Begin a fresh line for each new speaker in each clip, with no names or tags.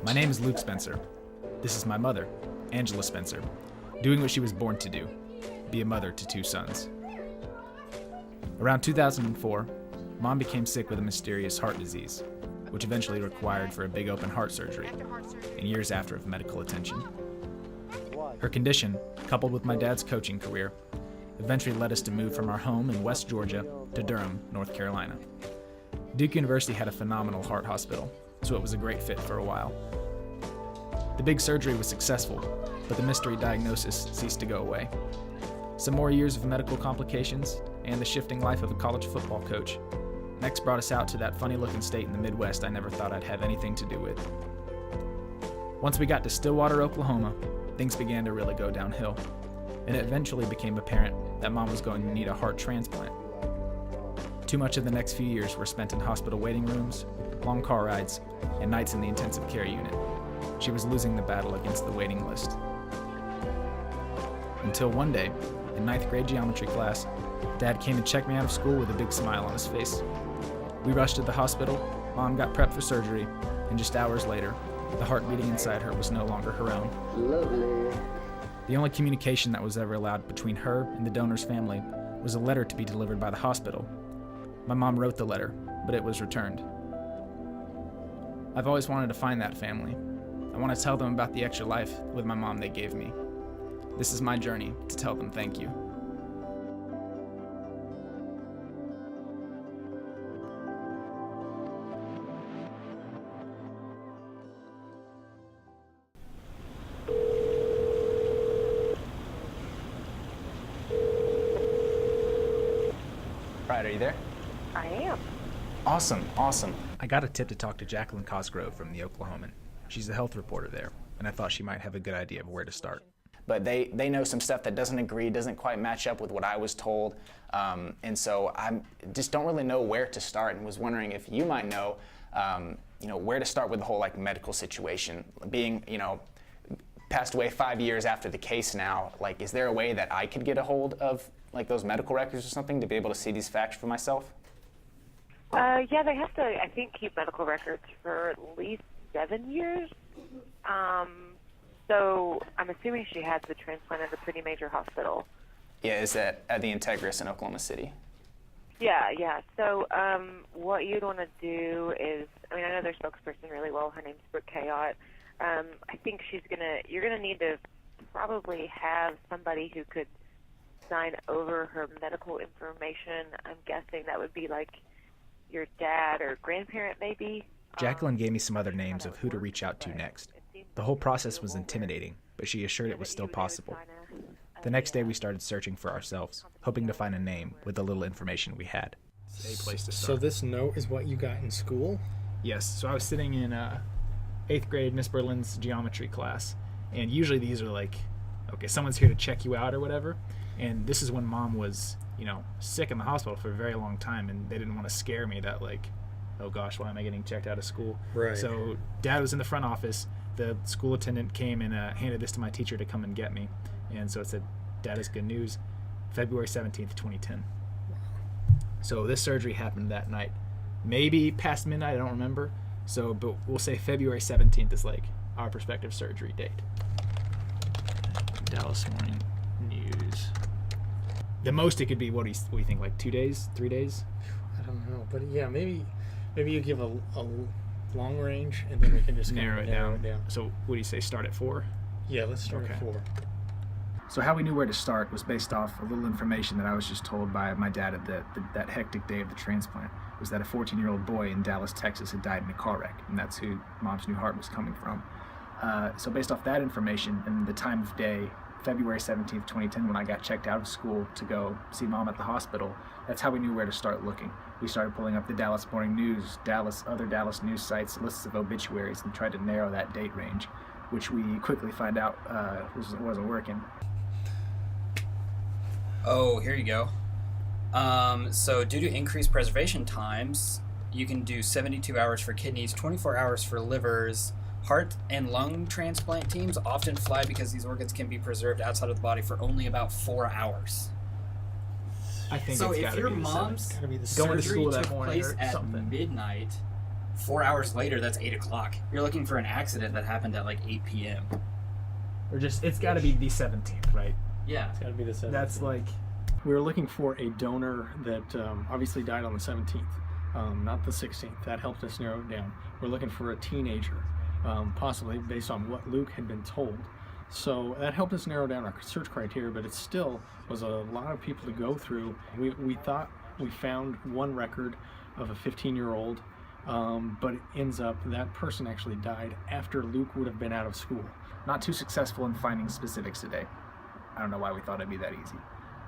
My name is Luke Spencer. This is my mother, Angela Spencer, doing what she was born to do, be a mother to 2 sons. Around 2004, Mom became sick with a mysterious heart disease, which eventually required for a big open heart surgery, and years after of medical attention. Her condition, coupled with my dad's coaching career, eventually led us to move from our home in West Georgia to Durham, North Carolina. Duke University had a phenomenal heart hospital, so it was a great fit for a while. The big surgery was successful, but the mystery diagnosis ceased to go away. Some more years of medical complications and the shifting life of a college football coach next brought us out to that funny-looking state in the Midwest I never thought I'd have anything to do with. Once we got to Stillwater, Oklahoma, things began to really go downhill, and it eventually became apparent that Mom was going to need a heart transplant. Too much of the next few years were spent in hospital waiting rooms, long car rides, and nights in the intensive care unit. She was losing the battle against the waiting list. Until one day, in 9th grade geometry class, Dad came and checked me out of school with a big smile on his face. We rushed to the hospital, Mom got prepped for surgery, and just hours later, the heart beating inside her was no longer her own.
Lovely.
The only communication that was ever allowed between her and the donor's family was a letter to be delivered by the hospital. My mom wrote the letter, but it was returned. I've always wanted to find that family. I want to tell them about the extra life with my mom they gave me. This is my journey to tell them thank you. Right, are you there?
I am.
Awesome. I got a tip to talk to Jaclyn Cosgrove from the Oklahoman. She's a health reporter there, and I thought she might have a good idea of where to start. But they know some stuff that doesn't quite match up with what I was told, and so I just don't really know where to start, and was wondering if you might know, where to start with the whole medical situation. Being, passed away 5 years after the case now, is there a way that I could get a hold of those medical records or something to be able to see these facts for myself?
Yeah, they have to, I think, keep medical records for at least 7 years. So I'm assuming she had the transplant at a pretty major hospital.
Yeah, is that at the Integris in Oklahoma City?
Yeah. So what you'd want to do is, I know their spokesperson really well. Her name's Brooke Kayott. I think you're gonna need to probably have somebody who could sign over her medical information. I'm guessing that would be your dad or grandparent maybe.
Jaclyn gave me some other names of who to reach out to next. The whole process was intimidating, but she assured it was still possible. The next day we started searching for ourselves, hoping to find a name with the little information we had. A place to start.
So this note is what you got in school?
Yes, so I was sitting in 8th grade Miss Berlin's geometry class, and usually these are okay, someone's here to check you out or whatever, and this is when Mom was, sick in the hospital for a very long time, and they didn't want to scare me that oh gosh, why am I getting checked out of school?
Right.
So Dad was in the front office, the school attendant came and handed this to my teacher to come and get me, and so it said, Dad has good news, February 17th, 2010. So this surgery happened that night, maybe past midnight, I don't remember. So, but we'll say February 17th is our prospective surgery date. Dallas Morning News. The most it could be, what do you think, 2 days, 3 days?
I don't know, but yeah, maybe you give a long range, and then we can just
narrow it down. So what do you say, start at 4?
Yeah, let's start at 4.
So how we knew where to start was based off a little information that I was just told by my dad at that hectic day of the transplant, was that a 14-year-old boy in Dallas, Texas had died in a car wreck, and that's who Mom's new heart was coming from. So based off that information and the time of day, February 17th, 2010, when I got checked out of school to go see Mom at the hospital, that's how we knew where to start looking. We started pulling up the Dallas Morning News, other Dallas news sites, lists of obituaries, and tried to narrow that date range, which we quickly find out wasn't working.
Oh, here you go. So due to increased preservation times, you can do 72 hours for kidneys, 24 hours for livers. Heart and lung transplant teams often fly because these organs can be preserved outside of the body for only about 4 hours.
I think
so.
It's
If
gotta
your
be
mom's
going to
surgery
school that
took
morning
place
or
at
something.
midnight, 4 hours later, that's 8 o'clock. You're looking for an accident that happened at like 8 p.m.
Or just, it's got to be the 17th, right?
Yeah.
It's got to be the 17th.
That's like,
We were looking for a donor that obviously died on the 17th, not the 16th. That helped us narrow it down. We're looking for a teenager, possibly based on what Luke had been told. So that helped us narrow down our search criteria, but it still was a lot of people to go through. We thought we found one record of a 15-year-old, but it ends up that person actually died after Luke would have been out of school.
not too successful in finding specifics today. I don't know why we thought it'd be that easy.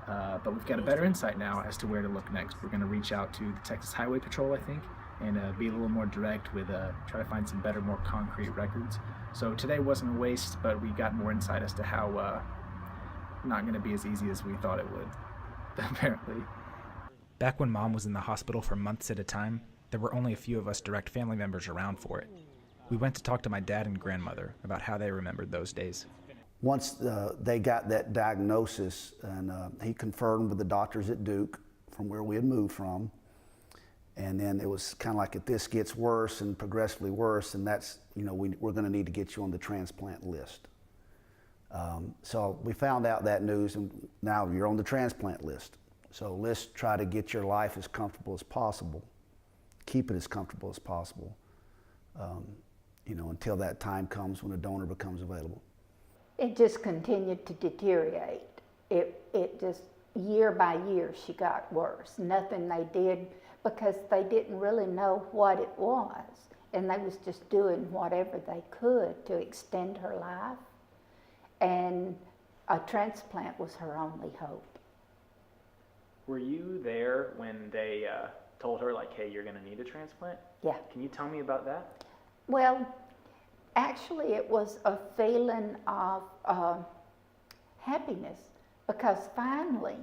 But we've got a better insight now as to where to look next. We're going to reach out to the Texas Highway Patrol, I think, and be a little more direct with try to find some better, more concrete records. So today wasn't a waste, but we got more insight as to how not going to be as easy as we thought it would, apparently. Back when Mom was in the hospital for months at a time, there were only a few of us direct family members around for it. We went to talk to my dad and grandmother about how they remembered those days.
Once they got that diagnosis, and he confirmed with the doctors at Duke from where we had moved from, and then it was kind of like, if this gets worse and progressively worse, and that's, you know, we're going to need to get you on the transplant list. So we found out that news, and now you're on the transplant list. So let's try to get your life as comfortable as possible, keep it as comfortable as possible, you know, until that time comes when a donor becomes available.
It just continued to deteriorate. It just, year by year, she got worse. Nothing they did, because they didn't really know what it was. And they was just doing whatever they could to extend her life. And a transplant was her only hope.
Were you there when they told her, like, hey, you're going to need a transplant?
Yeah.
Can you tell me about that?
Well, actually, it was a feeling of happiness, because finally,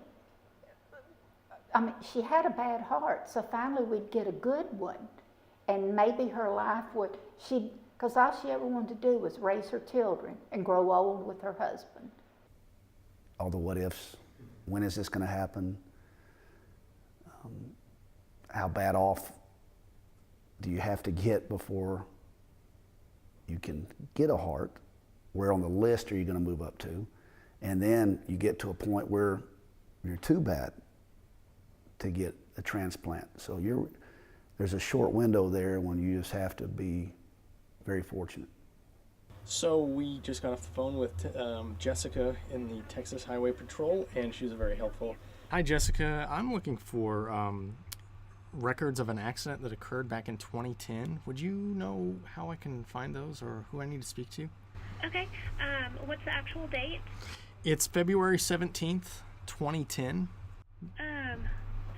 I mean, she had a bad heart, so finally we'd get a good one, and maybe her life would, because all she ever wanted to do was raise her children and grow old with her husband.
All the what ifs. When is this going to happen? How bad off do you have to get before you can get a heart? Where on the list are you going to move up to? And then you get to a point where you're too bad to get a transplant. So there's a short window there when you just have to be very fortunate.
So we just got off the phone with Jessica in the Texas Highway Patrol, and she was very helpful. Hi, Jessica. I'm looking for records of an accident that occurred back in 2010. Would you know how I can find those, or who I need to speak to?
Okay. What's the actual date?
It's February 17th, 2010.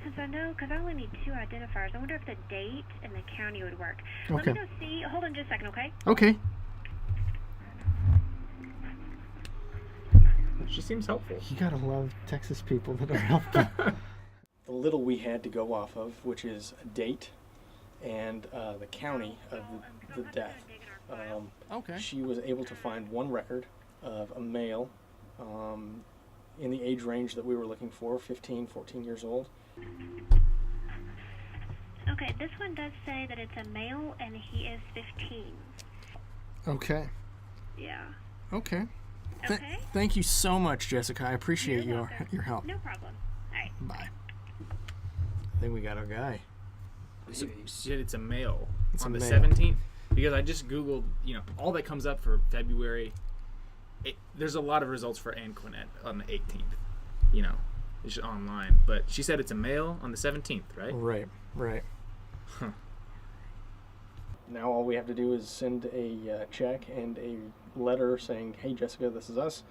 Since I know, because I only need 2 identifiers, I wonder if the date and the county would work.
Okay.
Let me go see. Hold on just a second, okay?
Okay.
She seems helpful.
You gotta love Texas people that are helpful. The little we had to go off of, which is a date and the county of the death. Okay. She was able to find one record of a male in the age range that we were looking for, 15, 14 years old.
Okay, this one does say that it's a male and he is 15.
Okay.
Yeah.
Okay.
Okay.
Thank you so much, Jessica. I appreciate
You're
your
welcome.
help.
No problem. All right.
Bye. I think we got our guy.
So you said it's a male
It's
on
a
the
male.
17th? Because I just Googled, you know, all that comes up for February. There's a lot of results for Ann Quinnett on the 18th, you know, it's just online. But she said it's a male on the 17th, right?
Right.
Huh.
Now all we have to do is send a check and a letter saying, hey, Jessica, this is us.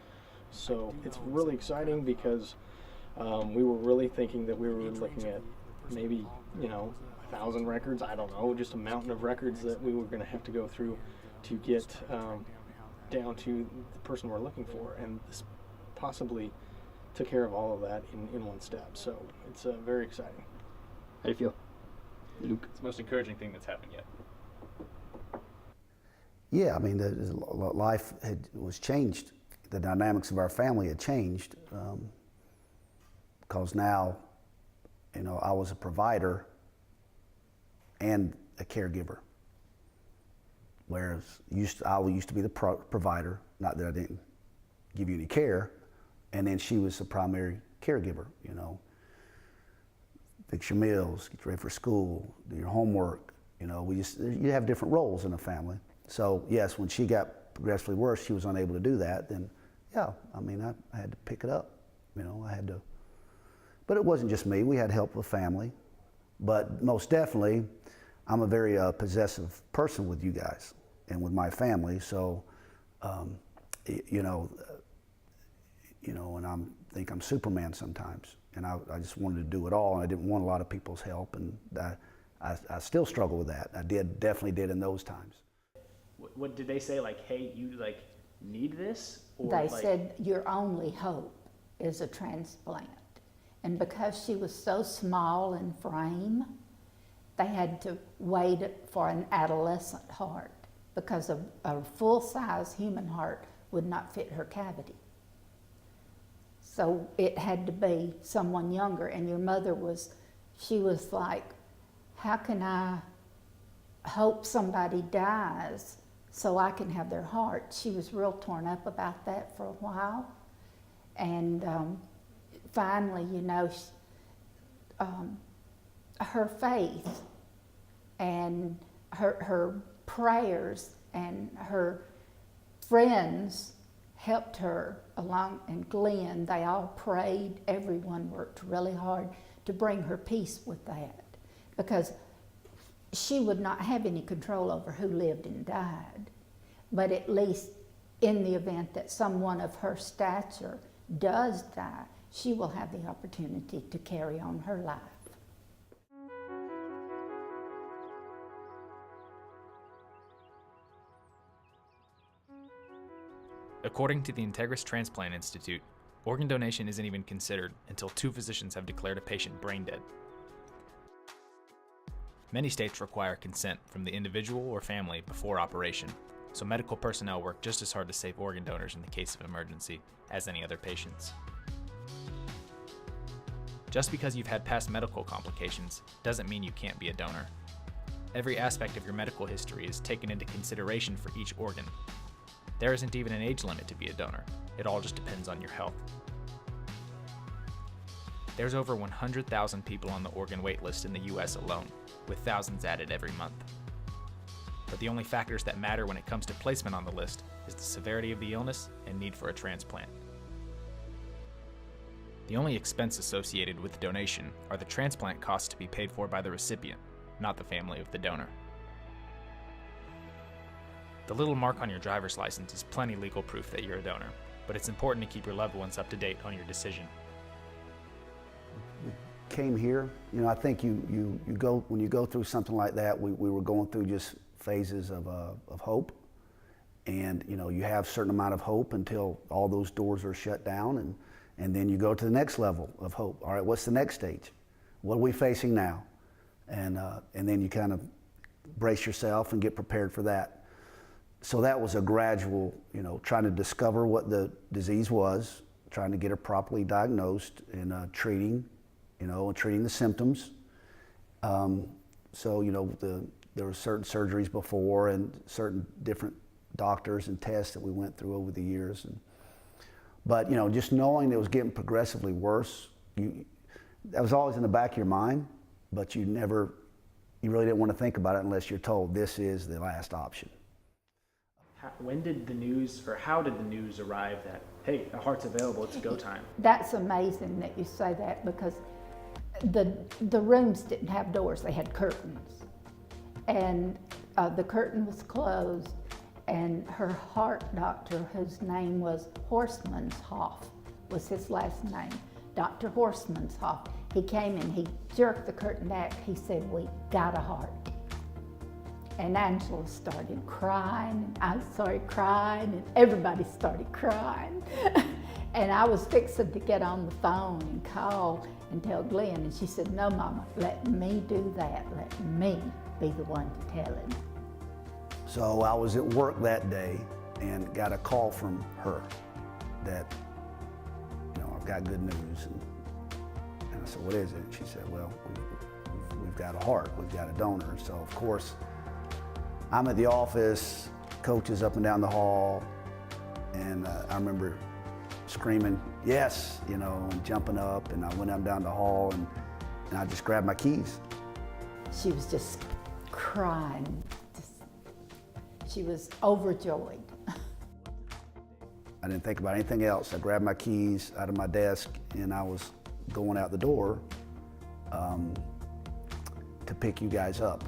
So it's really exciting, because we were really thinking that we were looking at maybe, you know, 1,000 records. I don't know, just a mountain of records that we were going to have to go through to get down to the person we're looking for. And this possibly took care of all of that in one step. So it's very exciting.
How do you feel, Luke? It's the most encouraging thing that's happened yet.
Yeah, I mean, the life was changed. The dynamics of our family had changed, because now, you know, I was a provider and a caregiver. whereas I used to be the provider, not that I didn't give you any care, and then she was the primary caregiver, you know. Fix your meals, get you ready for school, do your homework, you know, you have different roles in a family. So yes, when she got progressively worse, she was unable to do that, then yeah, I mean, I had to pick it up, you know, I had to. But it wasn't just me, we had help with family. But most definitely, I'm a very possessive person with you guys and with my family, so, you know, and I think I'm Superman sometimes. And I just wanted to do it all, and I didn't want a lot of people's help, and I still struggle with that. I definitely did in those times.
What did they say, like, hey, you like need this? Or
They
like,
said your only hope is a transplant. And because she was so small in frame, they had to wait for an adolescent heart because a full-size human heart would not fit her cavity. So it had to be someone younger, and your mother she was like, how can I hope somebody dies so I can have their heart? She was real torn up about that for a while. And finally, you know, her faith and her prayers and her friends helped her along, and Glenn, they all prayed, everyone worked really hard to bring her peace with that, because she would not have any control over who lived and died, but at least in the event that someone of her stature does die, she will have the opportunity to carry on her life.
According to the Integris Transplant Institute, organ donation isn't even considered until 2 physicians have declared a patient brain dead. Many states require consent from the individual or family before operation, so medical personnel work just as hard to save organ donors in the case of an emergency as any other patients. Just because you've had past medical complications doesn't mean you can't be a donor. Every aspect of your medical history is taken into consideration for each organ. There isn't even an age limit to be a donor. It all just depends on your health. There's over 100,000 people on the organ wait list in the US alone, with thousands added every month. But the only factors that matter when it comes to placement on the list is the severity of the illness and need for a transplant. The only expense associated with the donation are the transplant costs to be paid for by the recipient, not the family of the donor. The little mark on your driver's license is plenty legal proof that you're a donor, but it's important to keep your loved ones up to date on your decision.
We came here, you know, I think when you go through something like that, we were going through just phases of hope, and you know, you have a certain amount of hope until all those doors are shut down, and then you go to the next level of hope. All right, what's the next stage? What are we facing now? And then you kind of brace yourself and get prepared for that. So that was a gradual, you know, trying to discover what the disease was, trying to get her properly diagnosed, and treating the symptoms. So, you know, there were certain surgeries before and certain different doctors and tests that we went through over the years. But, you know, just knowing it was getting progressively worse, that was always in the back of your mind, but you really didn't want to think about it unless you're told this is the last option.
When did the news, or how did the news arrive that, hey, a heart's available, it's go time?
That's amazing that you say that, because the rooms didn't have doors, they had curtains. And the curtain was closed, and her heart doctor, whose name was Horstmanshoff, was his last name, Dr. Horstmanshoff, he came and he jerked the curtain back. He said, "We got a heart." And Angela started crying, and I started crying, and everybody started crying. And I was fixing to get on the phone and call and tell Glenn, and she said, "No, Mama, let me do that. Let me be the one to tell him."
So I was at work that day and got a call from her that, you know, I've got good news. And I said, "What is it?" And she said, "Well, we've got a heart, we've got a donor." So of course, I'm at the office, coach is up and down the hall, and I remember screaming, yes, you know, and jumping up, and I went up and down the hall, and I just grabbed my keys.
She was just crying. She was overjoyed.
I didn't think about anything else. I grabbed my keys out of my desk, and I was going out the door to pick you guys up.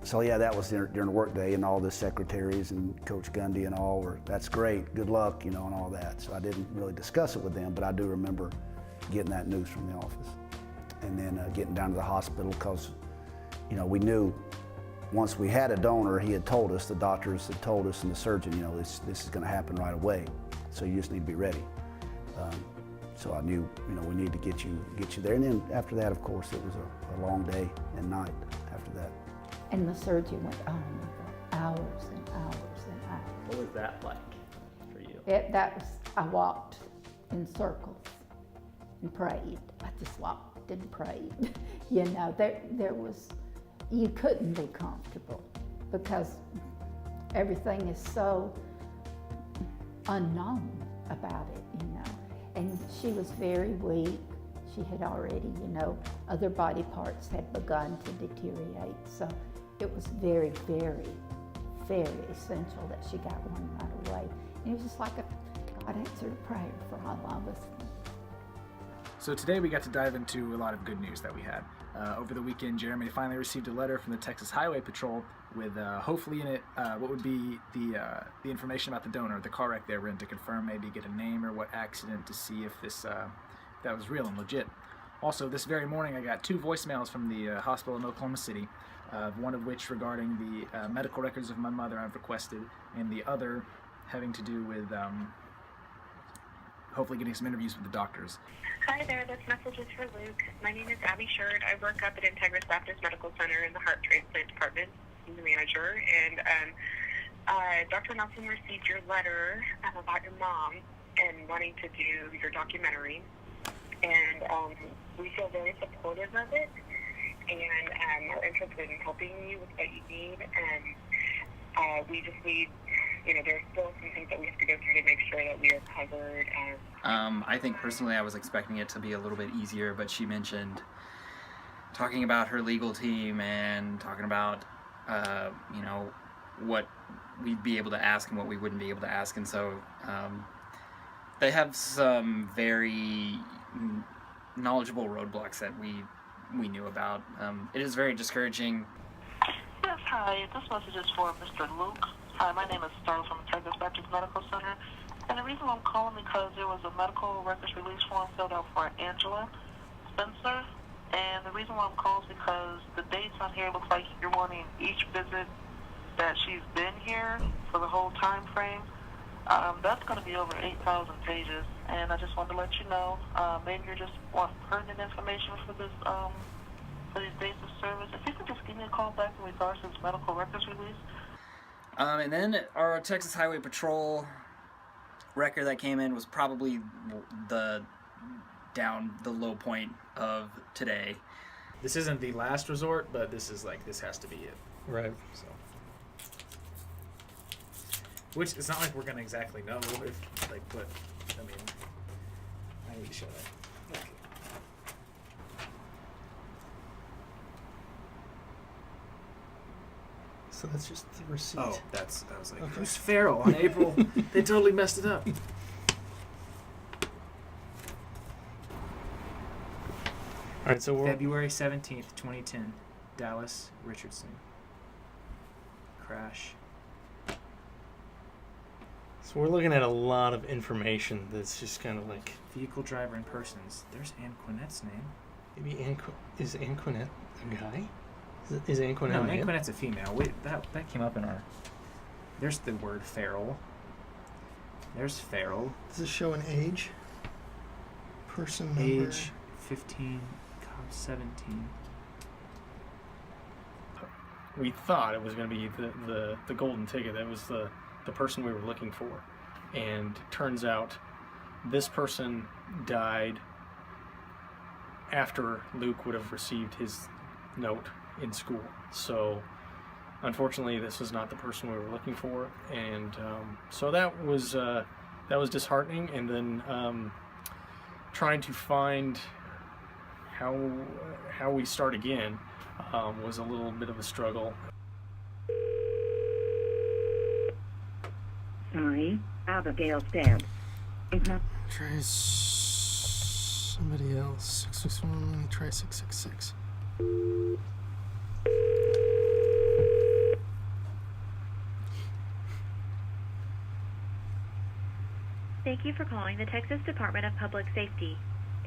So yeah, that was during the work day, and all the secretaries and Coach Gundy and all were, that's great, good luck, you know, and all that. So I didn't really discuss it with them, but I do remember getting that news from the office. And then getting down to the hospital, because, you know, we knew once we had a donor, he had told us, the doctors had told us, and the surgeon, you know, this is gonna happen right away. So you just need to be ready. So I knew, you know, we needed to get you there. And then after that, of course, it was a long day and night after that.
And the surgeon went on for hours and hours and hours.
What was that like for you?
I walked in circles and prayed. I just walked and prayed. You know, there was, you couldn't be comfortable because everything is so unknown about it, you know. And she was very weak. She had already, you know, other body parts had begun to deteriorate. So it was very, very, very essential that she got one right away. And it was just like God answered a prayer for all of us.
So today we got to dive into a lot of good news that we had. Over the weekend, Jeremy finally received a letter from the Texas Highway Patrol with hopefully in it what would be the information about the donor, the car wreck they were in, to confirm, maybe get a name or what accident, to see if this that was real and legit. Also, this very morning I got 2 voicemails from the hospital in Oklahoma City, one of which regarding the medical records of my mother I've requested, and the other having to do with hopefully getting some interviews with the doctors.
Hi there, this message is for Luke. My name is Abby Sherin. I work up at Integris Baptist Medical Center in the Heart Transplant Department. I'm the manager, and Dr. Nelson received your letter about your mom and wanting to do your documentary, and we feel very supportive of it, and are interested in helping you with what you need, and we just need, you know, there's still some things that we have to go through to make sure that we are covered.
I think personally I was expecting it to be a little bit easier, but she mentioned talking about her legal team and talking about, you know, what we'd be able to ask and what we wouldn't be able to ask. And so they have some very knowledgeable roadblocks that we knew about. It is very discouraging.
Yes, hi. This message is for Mr. Luke. Hi, my name is Stella from Integris Baptist Medical Center. And the reason I'm calling because there was a medical records release form filled out for Angela Spencer. And the reason why I'm calling is because the dates on here looks like you're wanting each visit that she's been here for the whole time frame. That's going to be over 8,000 pages. And I just wanted to let you know, maybe you just want pertinent information for this, for these dates of service. If you could just give me a call back in regards to this medical records release.
And then our Texas Highway Patrol record that came in was probably the low point of today.
This isn't the last resort, but this has to be it.
Right.
So, which it's not like we're gonna exactly know if, like, but I mean, I need to show that. Okay.
So that's just the receipt.
Oh, I was like, who's Farrell on April? They totally messed it up.
All right, so we're
February 17th, 2010, Dallas, Richardson. Crash.
So we're looking at a lot of information that's just kind of like...
Vehicle driver and persons. There's Ann Quinette's name.
Maybe is Ann Quinette a guy? Is Ann Quinette a
No,
man?
Ann Quinette's a female. Wait, that came up in our... There's the word feral. There's feral.
Does this show an age? Person number?
Age 15, 17.
We thought it was going to be the golden ticket. That was the person we were looking for. And turns out this person died after Luke would have received his note in school. So unfortunately, this was not the person we were looking for, and so that was disheartening. And then trying to find how we start again was a little bit of a struggle.
Sorry, Abigail said.
Try somebody else. 661. Let me try 666.
Thank you for calling the Texas Department of Public Safety.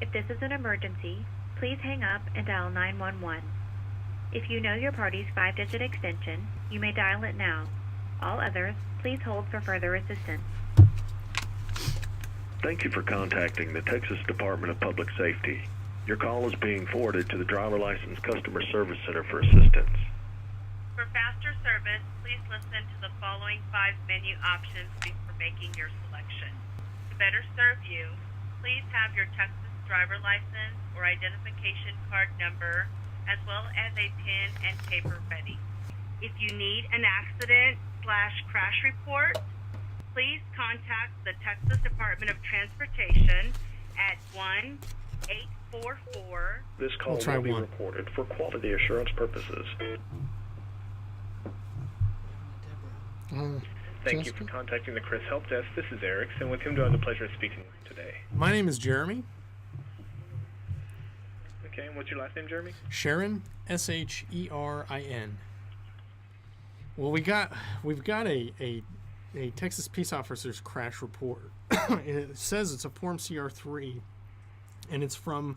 If this is an emergency, please hang up and dial 911. If you know your party's 5-digit extension, you may dial it now. All others, please hold for further assistance.
Thank you for contacting the Texas Department of Public Safety. Your call is being forwarded to the Driver License Customer Service Center for assistance.
For faster service, please listen to the following 5 menu options before making your selection. To better serve you, please have your Texas driver license or identification card number, as well as a pen and paper ready. If you need an accident/crash report, please contact the Texas Department of Transportation at 1-844.
This call will be recorded for quality assurance purposes.
Thank you for contacting the Chris Help Desk. This is Eric, and with whom do I have the pleasure of speaking today?
My name is Jeremy.
Okay, and what's your last name, Jeremy?
Sherin, Sherin. Well, we've got a Texas Peace Officers crash report. It says it's a Form CR3, and it's from,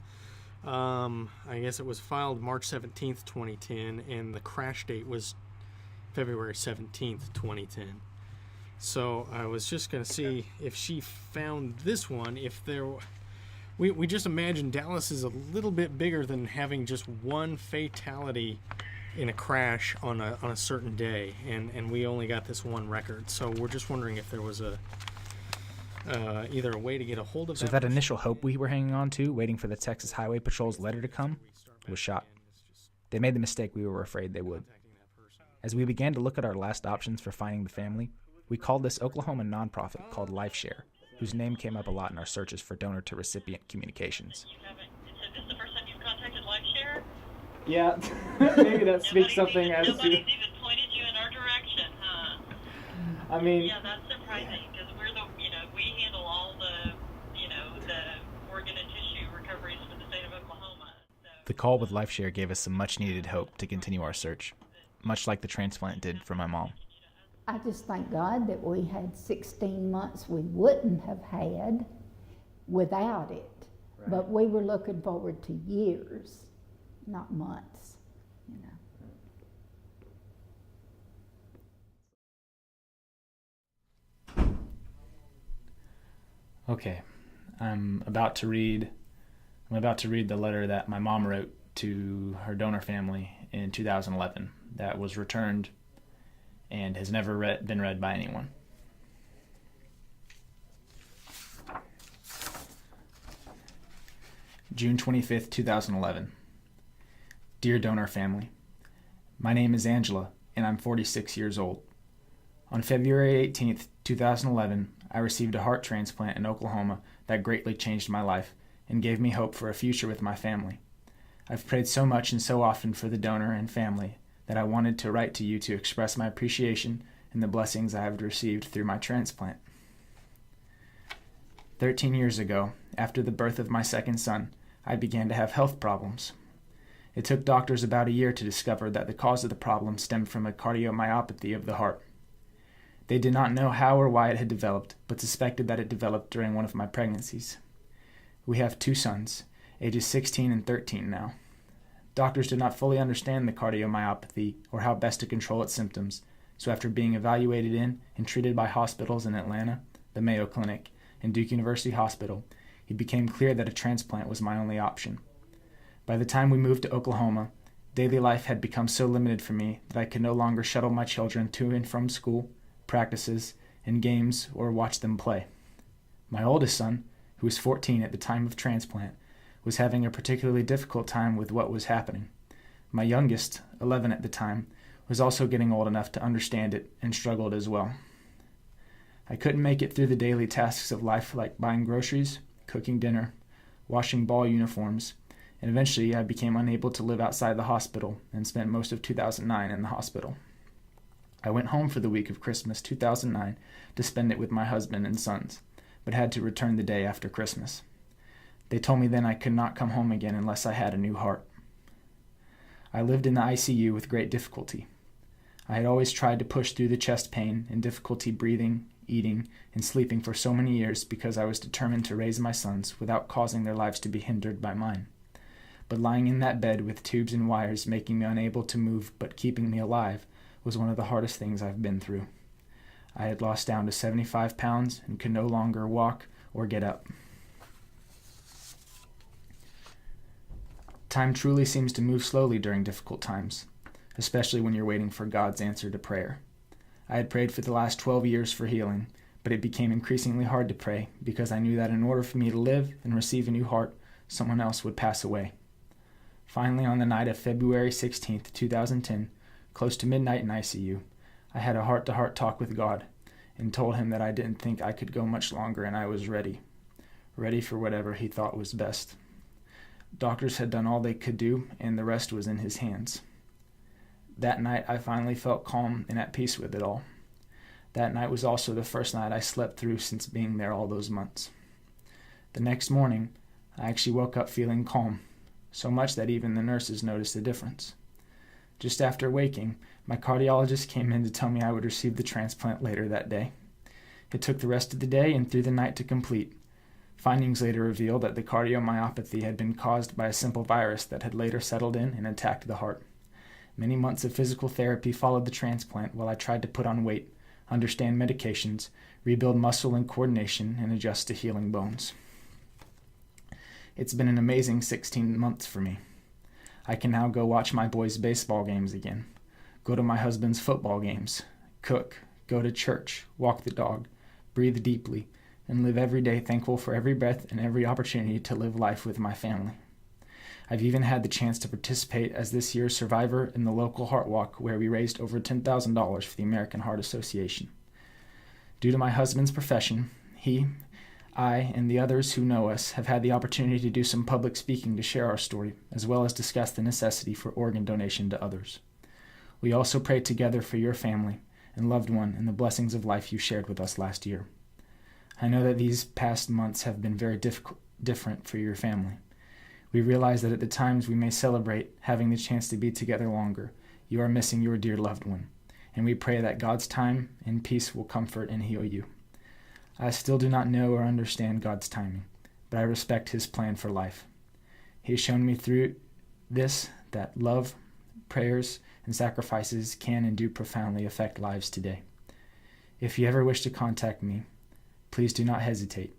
I guess it was filed March 17th, 2010, and the crash date was February 17th, 2010. So I was just going to see if she found this one, if there... We just imagine Dallas is a little bit bigger than having just one fatality in a crash on a certain day, and we only got this one record. So we're just wondering if there was either a way to get a hold of
So that initial hope we were hanging on to, waiting for the Texas Highway Patrol's letter to come, was shot. They made the mistake we were afraid they would. As we began to look at our last options for finding the family, we called this Oklahoma nonprofit called LifeShare, whose name came up a lot in our searches for donor-to-recipient communications.
Is this the first time you've contacted LifeShare?
Yeah, maybe that speaks something as to...
Nobody's even pointed you in our direction, huh?
I mean...
Yeah, that's surprising, because we're we handle all the organ and tissue recoveries for the state of Oklahoma. So.
The call with LifeShare gave us some much-needed hope to continue our search, much like the transplant did for my mom.
I just thank God that we had 16 months we wouldn't have had without it. Right. But we were looking forward to years, not months,
Okay, I'm about to read the letter that my mom wrote to her donor family in 2011 that was returned and has never been read by anyone. June 25th, 2011. Dear donor family, my name is Angela, and I'm 46 years old. On February 18th, 2011, I received a heart transplant in Oklahoma that greatly changed my life and gave me hope for a future with my family. I've prayed so much and so often for the donor and family that I wanted to write to you to express my appreciation and the blessings I have received through my transplant. 13 years ago, after the birth of my second son, I began to have health problems. It took doctors about a year to discover that the cause of the problem stemmed from a cardiomyopathy of the heart. They did not know how or why it had developed, but suspected that it developed during one of my pregnancies. We have 2 sons, ages 16 and 13 now. Doctors did not fully understand the cardiomyopathy or how best to control its symptoms, so after being evaluated in and treated by hospitals in Atlanta, the Mayo Clinic, and Duke University Hospital, it became clear that a transplant was my only option. By the time we moved to Oklahoma, daily life had become so limited for me that I could no longer shuttle my children to and from school, practices, and games, or watch them play. My oldest son, who was 14 at the time of transplant, was having a particularly difficult time with what was happening. My youngest, 11 at the time, was also getting old enough to understand it and struggled as well. I couldn't make it through the daily tasks of life like buying groceries, cooking dinner, washing ball uniforms, and eventually I became unable to live outside the hospital and spent most of 2009 in the hospital. I went home for the week of Christmas 2009 to spend it with my husband and sons, but had to return the day after Christmas. They told me then I could not come home again unless I had a new heart. I lived in the ICU with great difficulty. I had always tried to push through the chest pain and difficulty breathing, eating, and sleeping for so many years because I was determined to raise my sons without causing their lives to be hindered by mine. But lying in that bed with tubes and wires making me unable to move but keeping me alive was one of the hardest things I've been through. I had lost down to 75 pounds and could no longer walk or get up. Time truly seems to move slowly during difficult times, especially when you're waiting for God's answer to prayer. I had prayed for the last 12 years for healing, but it became increasingly hard to pray because I knew that in order for me to live and receive a new heart, someone else would pass away. Finally, on the night of February 16th, 2010, close to midnight in ICU, I had a heart-to-heart talk with God and told him that I didn't think I could go much longer and I was ready for whatever he thought was best. Doctors had done all they could do, and the rest was in his hands. That night, I finally felt calm and at peace with it all. That night was also the first night I slept through since being there all those months. The next morning, I actually woke up feeling calm, so much that even the nurses noticed the difference. Just after waking, my cardiologist came in to tell me I would receive the transplant later that day. It took the rest of the day and through the night to complete. Findings later revealed that the cardiomyopathy had been caused by a simple virus that had later settled in and attacked the heart. Many months of physical therapy followed the transplant while I tried to put on weight, understand medications, rebuild muscle and coordination, and adjust to healing bones. It's been an amazing 16 months for me. I can now go watch my boys' baseball games again, go to my husband's football games, cook, go to church, walk the dog, breathe deeply, and live every day thankful for every breath and every opportunity to live life with my family. I've even had the chance to participate as this year's survivor in the local Heart Walk where we raised over $10,000 for the American Heart Association. Due to my husband's profession, he, I, and the others who know us have had the opportunity to do some public speaking to share our story, as well as discuss the necessity for organ donation to others. We also prayed together for your family and loved one and the blessings of life you shared with us last year. I know that these past months have been very different for your family. We realize that at the times we may celebrate having the chance to be together longer, you are missing your dear loved one, and we pray that God's time and peace will comfort and heal you. I still do not know or understand God's timing, but I respect his plan for life. He has shown me through this that love, prayers, and sacrifices can and do profoundly affect lives today. If you ever wish to contact me, please do not hesitate.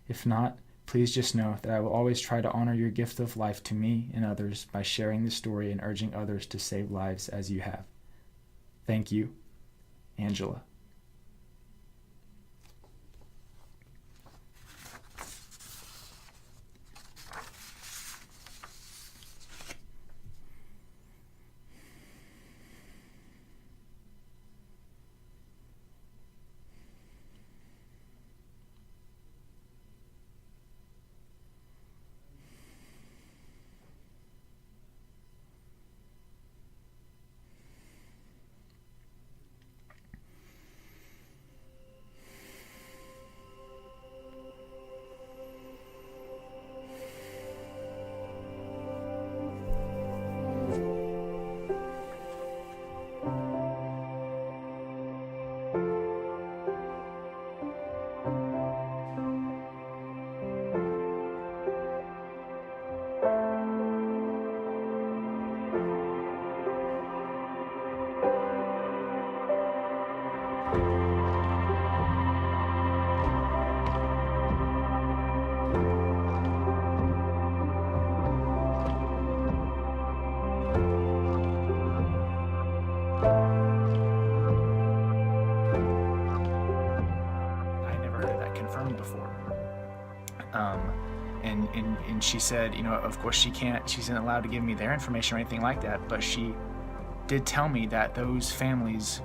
If not, please just know that I will always try to honor your gift of life to me and others by sharing the story and urging others to save lives as you have. Thank you, Angela. And she said, of course she isn't allowed to give me their information or anything like that, but she did tell me that those families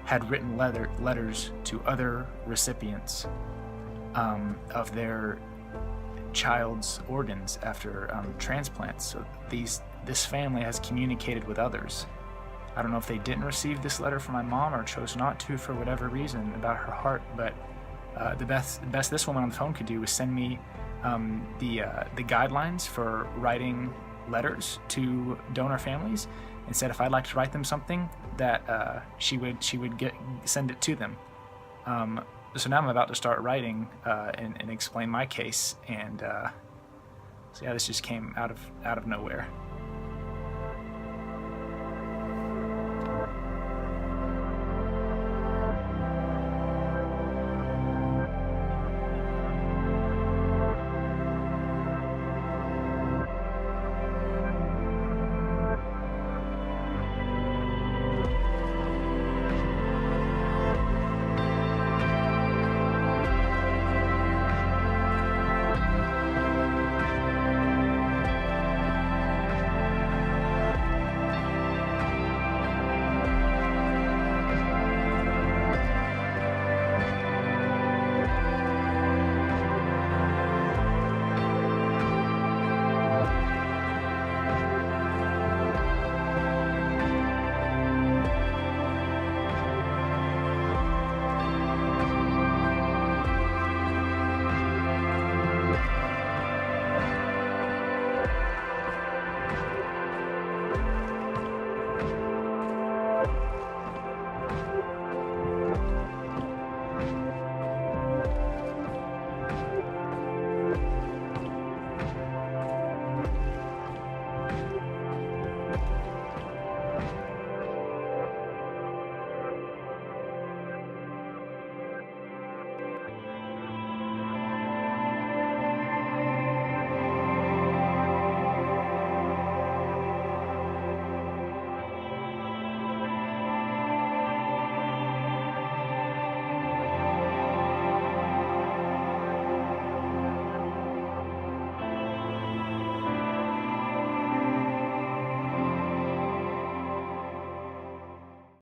had written letters to other recipients of their child's organs after transplants. So this family has communicated with others. I don't know if they didn't receive this letter from my mom or chose not to for whatever reason about her heart, but the best this woman on the phone could do was send me the guidelines for writing letters to donor families, and said if I'd like to write them something, that she would send it to them. So now I'm about to start writing and explain my case, and so yeah, this just came out of nowhere.